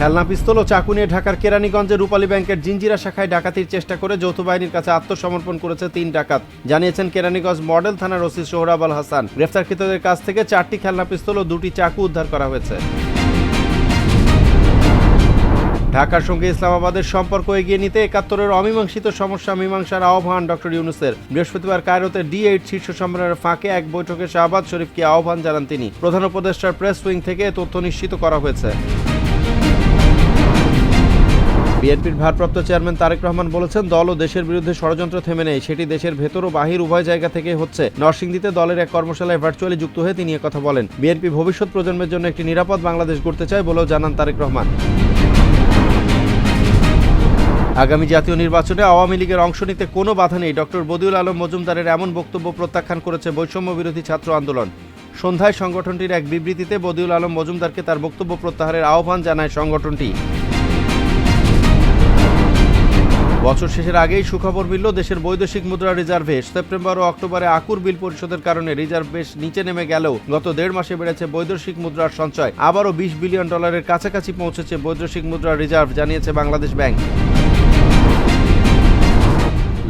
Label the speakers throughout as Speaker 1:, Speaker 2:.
Speaker 1: খেলনা পিস্তল ও চাকু নিয়ে ঢাকার কেরানীগঞ্জের রূপালী ব্যাংকের জিঞ্জিরা শাখায় ডাকাতির চেষ্টা করে যৌথ বাহিনীর কাছে আত্মসমর্পণ করেছে ৩ ডাকাত, জানিয়েছেন কেরানীগঞ্জ মডেল থানার ওসি সোহরাব আল হাসান। গ্রেফতারকৃতদের কাছ থেকে 4টি খেলনা পিস্তল ও 2টি চাকু উদ্ধার করা হয়েছে। ঢাকার সঙ্গে ইসলামাবাদের সম্পর্ক এগিয়ে নিতে ৭১-এর অমীমাংসিত সমস্যা মীমাংসার আহ্বান ডক্টর ইউনূসের। বৃহস্পতিবার কায়রোতে D8 শীর্ষ সম্মেলনের ফাঁকে এক বৈঠকে শাহবাজ শরীফকে আহ্বান জানান তিনি। প্রধান উপদেষ্টার প্রেস উইং থেকে তথ্য নিশ্চিত করা হয়েছে। বিএনপির ভারপ্রাপ্ত চেয়ারম্যান তারেক রহমান বলেছেন, দল ও দেশের বিরুদ্ধে ষড়যন্ত্র থেমে নেই, সেটি দেশের ভেতর ও বাহির উভয় জায়গা থেকে হচ্ছে। নরসিংদীতে দলের এক কর্মশালায় ভার্চুয়ালি যুক্ত হয়ে তিনি কথা বলেন। বিএনপি ভবিষ্যৎ প্রজন্মের জন্য একটি নিরাপদ বাংলাদেশ গড়তে চায় বলেও জানান তারেক রহমান। আগামী জাতীয় নির্বাচনে আওয়ামী লীগের অংশ নিতে কোনো বাধা নেই, ডক্টর বদিউল আলম মজুমদারের এমন বক্তব্য প্রত্যাখ্যান করেছে বৈষম্য বিরোধী ছাত্র আন্দোলন। সন্ধ্যায় সংগঠনটির এক বিবৃতিতে বদিউল আলম মজুমদারকে তার বক্তব্য প্রত্যাহারের আহ্বান জানায় সংগঠনটি। বছর শেষের আগেই সুখবর মিলল দেশের বৈদেশিক মুদ্রা রিজার্ভে। সেপ্টেম্বর ও অক্টোবরে আকুর বিল পরিশোধের কারণে রিজার্ভ বেশ নিচে নেমে গেলেও গত 1.5 মাসে বেড়েছে বৈদেশিক মুদ্রার সঞ্চয়। আবারও $20 বিলিয়ন কাছাকাছি পৌঁছেছে বৈদেশিক মুদ্রা রিজার্ভ, জানিয়েছে বাংলাদেশ ব্যাংক।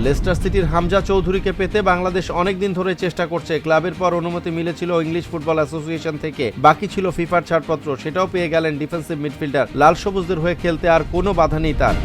Speaker 1: লেস্টার সিটির হামজা চৌধুরীকে পেতে বাংলাদেশ অনেকদিন ধরে চেষ্টা করছে। ক্লাবের পর অনুমতি মিলেছিল ইংলিশ ফুটবল অ্যাসোসিয়েশন থেকে, বাকি ছিল ফিফার ছাড়পত্র, সেটাও পেয়ে গেলেন ডিফেন্সিভ মিডফিল্ডার। লাল সবুজদের হয়ে খেলতে আর কোনো বাধা নেই তার।